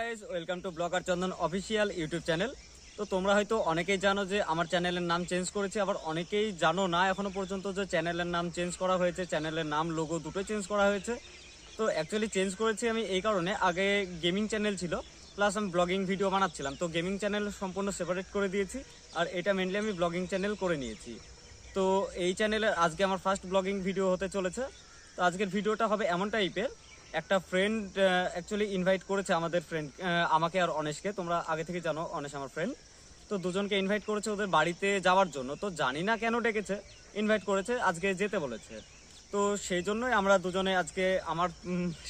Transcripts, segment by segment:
Guys, welcome to blogger Chandan official YouTube channel. তো তোমরা হয়তো অনেকেই জানো যে আমার চ্যানেলের নাম চেঞ্জ করেছি, আবার অনেকেই জানো না এখনো পর্যন্ত যে চ্যানেলের নাম চেঞ্জ করা হয়েছে। চ্যানেলের নাম, লোগো দুটোই চেঞ্জ করা হয়েছে। তো অ্যাকচুয়ালি চেঞ্জ করেছি আমি এই কারণে, আগে গেমিং চ্যানেল ছিল, প্লাস আমি ব্লগিং ভিডিও বানাচ্ছিলাম। তো গেমিং চ্যানেল সম্পূর্ণ সেপারেট করে দিয়েছি, আর এটা মেনলি আমি ব্লগিং চ্যানেল করে নিয়েছি। তো এই চ্যানেলের আজকে আমার ফার্স্ট ব্লগিং ভিডিও হতে চলেছে। তো আজকের ভিডিওটা হবে এমন টাইপের, একটা ফ্রেন্ড অ্যাকচুয়ালি ইনভাইট করেছে আমাদের ফ্রেন্ড, আমাকে আর অনেশকে। তোমরা আগে থেকে জানো অনেশ আমার ফ্রেন্ড। তো দুজনকে ইনভাইট করেছে ওদের বাড়িতে যাওয়ার জন্য। তো জানি না কেন ডেকেছে, ইনভাইট করেছে, আজকে যেতে বলেছে। তো সেই জন্যই আমরা দুজনে আজকে আমার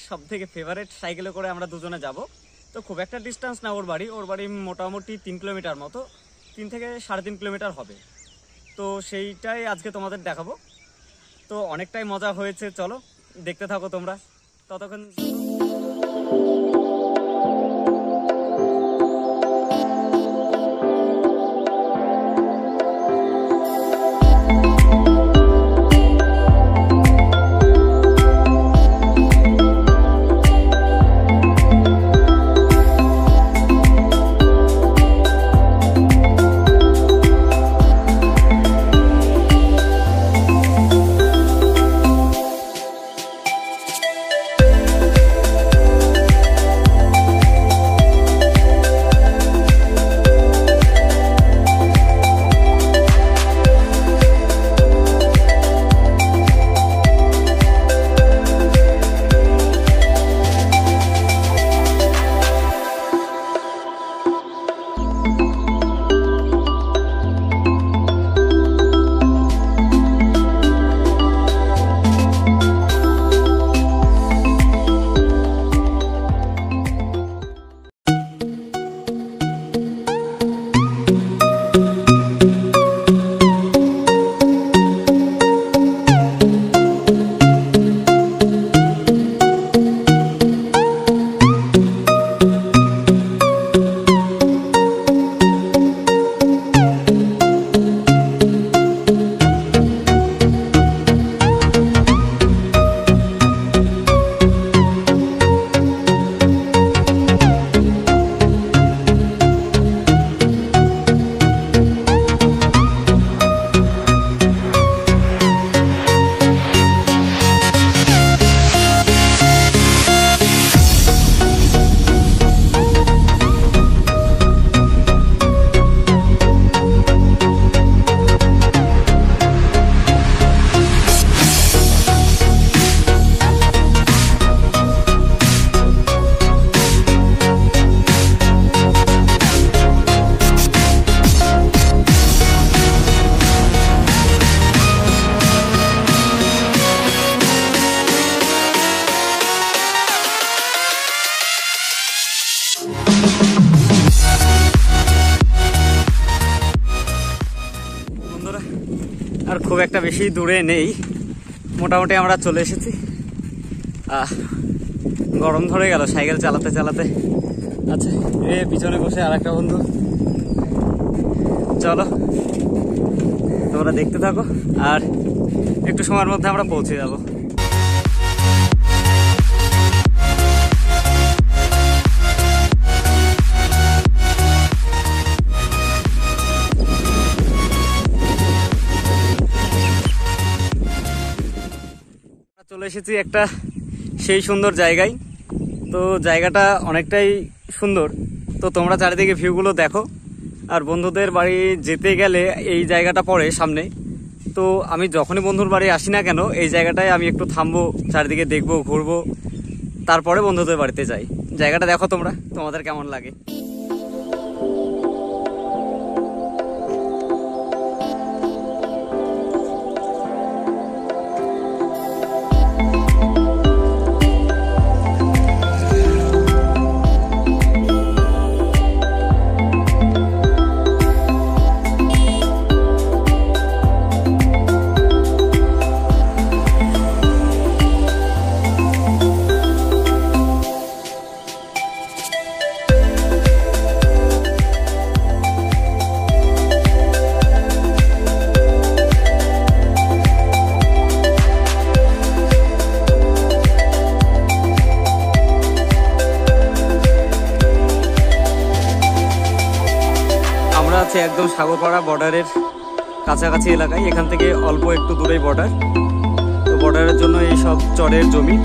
সব থেকে ফেভারিট সাইকেলে করে আমরা দুজনে যাব। তো খুব একটা ডিস্টেন্স না ওর বাড়ি মোটামুটি 3 কিলোমিটার মতো, 3 থেকে 3.5 কিলোমিটার হবে। তো সেইটাই আজকে তোমাদের দেখাবো। তো অনেকটাই মজা হয়েছে, চলো দেখতে থাকো তোমরা ততক্ষণ। আর খুব একটা বেশি দূরে নেই, মোটামুটি আমরা চলে এসেছি। গরম ধরে গেল সাইকেল চালাতে চালাতে। আচ্ছা, এ পিছনে বসে আর একটা বন্ধু। চলো তোমরা দেখতে থাকো, আর একটু সময়ের মধ্যে আমরা পৌঁছে যাবো। চলে এসেছি একটা সেই সুন্দর জায়গায়। তো জায়গাটা অনেকটাই সুন্দর। তো তোমরা চারিদিকে ভিউগুলো দেখো। আর বন্ধুদের বাড়ি যেতে গেলে এই জায়গাটা পড়ে সামনে। তো আমি যখনই বন্ধুর বাড়ি আসি না কেন, এই জায়গাটায় আমি একটু থামবো, চারিদিকে দেখবো, ঘুরবো, তারপরে বন্ধুদের বাড়িতে যাই। জায়গাটা দেখো তোমরা, তোমাদের কেমন লাগে। একদম সাগরপাড়া বর্ডারের কাছাকাছি এলাকায়, এখান থেকে অল্প একটু দূরেই বর্ডার। তো বর্ডারের জন্য এই সব চরের জমি,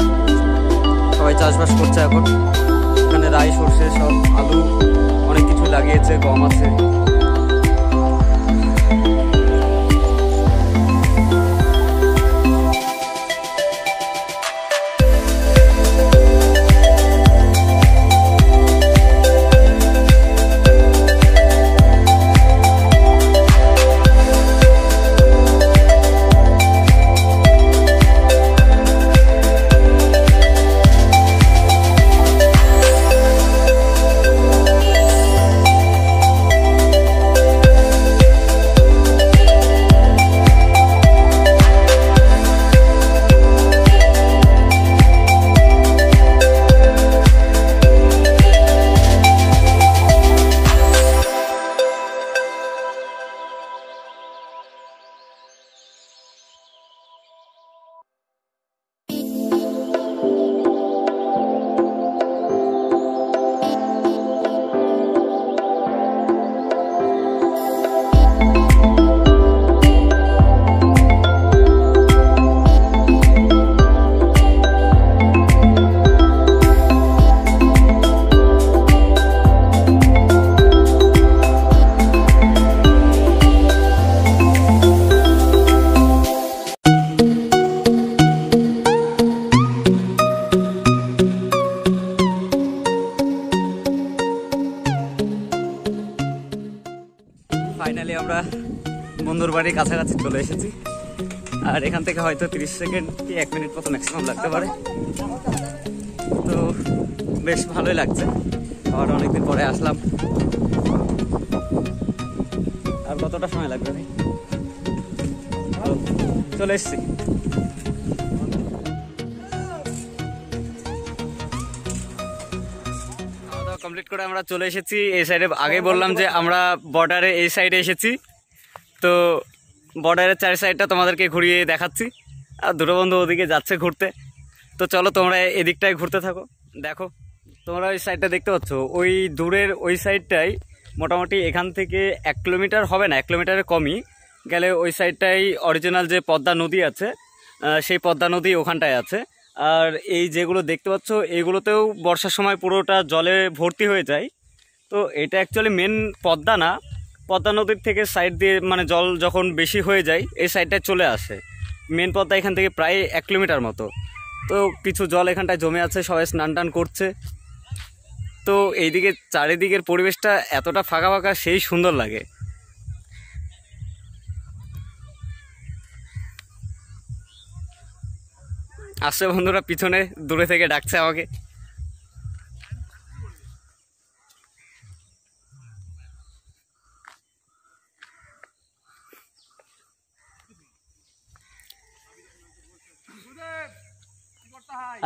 সবাই চাষবাস করছে এখন। এখানে রাই, সর্ষে, সব আলু, অনেক কিছু লাগিয়েছে, গম আছে। ফাইনালি আমরা বন্ধুর বাড়ির কাছাকাছি চলে এসেছি। আর এখান থেকে হয়তো 30 সেকেন্ড কি 1 মিনিট মতো ম্যাক্সিমাম লাগতে পারে। তো বেশ ভালোই লাগছে, আবার অনেকদিন পরে আসলাম। আর কতটা সময় লাগবে ভাই? চলে এসছি। কমপ্লিট করে আমরা চলে এসেছি এই সাইডে। আগে বললাম যে আমরা বর্ডারে এই সাইডে এসেছি, তো বর্ডারের 4 সাইডটা তোমাদেরকে ঘুরিয়ে দেখাচ্ছি। আর দুটো বন্ধু ওদিকে যাচ্ছে ঘুরতে, তো চলো তোমরা এদিকটায় ঘুরতে থাকো। দেখো তোমরা ওই সাইডটা দেখতে পাচ্ছ, ওই দূরের ওই সাইডটাই মোটামুটি এখান থেকে 1 কিলোমিটার হবে না, 1 কিলোমিটারের কমই গেলে ওই সাইডটাই অরিজিনাল যে পদ্মা নদী আছে, সেই পদ্মা নদী ওখানটায় আছে। আর এই যেগুলো দেখতে পাচ্ছ এইগুলোতেও বর্ষার সময় পুরোটা জলে ভর্তি হয়ে যায়। তো এটা অ্যাকচুয়ালি মেন পদ্মা না, পদ্মা নদীর থেকে সাইড দিয়ে মানে জল যখন বেশি হয়ে যায় এই সাইডটায় চলে আসে। মেন পদ্মা এখান থেকে প্রায় 1 কিলোমিটার মতো। তো কিছু জল এখানটায় জমে আছে, সবাই স্নান টান করছে। তো এইদিকে চারিদিকের পরিবেশটা এতটা ফাঁকা ফাঁকা, সেই সুন্দর লাগে। আসছে বন্ধুরা পিছনে দূরে থেকে ডাকছে আমাকে।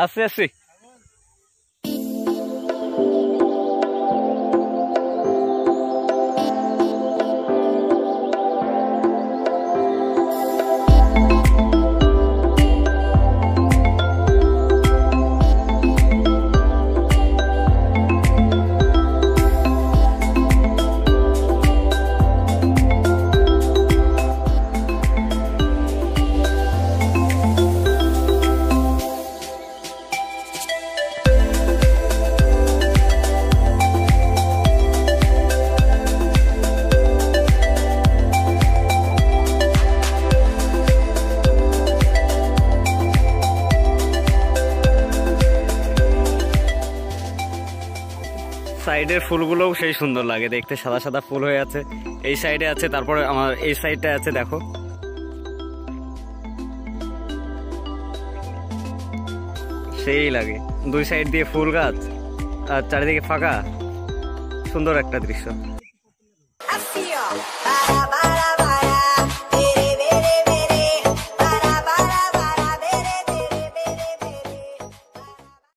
আসছি আসছি। সাইডের ফুলগুলোও সেই সুন্দর লাগে দেখতে, সাদা সাদা ফুল হয়ে আছে। এই সাইডে আছে, তারপরে আমার এই সাইডটা আছে, দেখো সেই লাগে। 2 সাইড দিয়ে ফুল গাছ আর চারিদিকে ফাঁকা, সুন্দর একটা দৃশ্য।